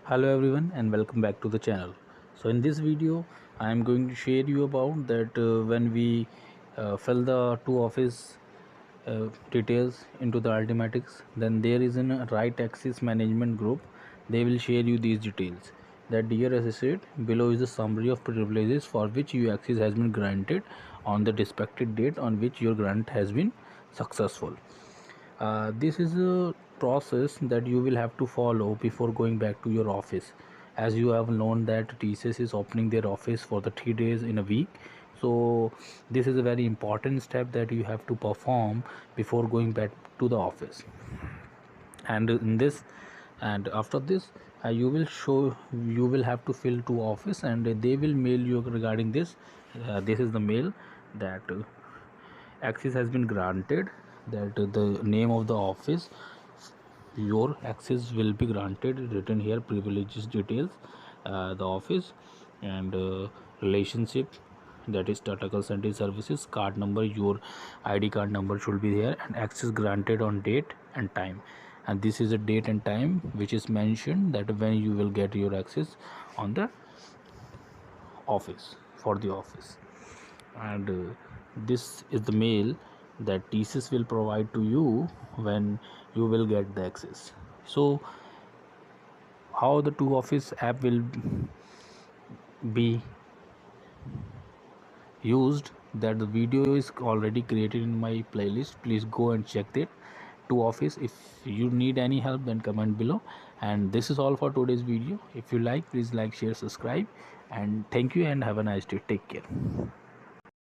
Hello everyone and welcome back to the channel. So in this video I am going to share you about that when we fill the ToOffice details into the Ultimatics, then there is a right access management group. They will share you these details. That dear associate, below is a summary of privileges for which your access has been granted on the respected date on which your grant has been successful. This is a process that you will have to follow before going back to your office, as you have known that TCS is opening their office for the 3 days in a week. So this is a very important step that you have to perform before going back to the office. And in this and after this, you will have to fill to office, and they will mail you regarding this. This is the mail that access has been granted, that the name of the office your access will be granted, written here privileges details, the office and relationship, that is Tata Consulting Services, card number, your ID card number should be there, and access granted on date and time. And this is a date and time which is mentioned, that when you will get your access on the office, for the office. And this is the mail that TCS will provide to you when you will get the access. So how the ToOffice app will be used, that the video is already created in my playlist. Please go and check it. ToOffice, if you need any help then comment below. And this is all for today's video. If you like, please like, share, subscribe, and thank you and have a nice day. Take care.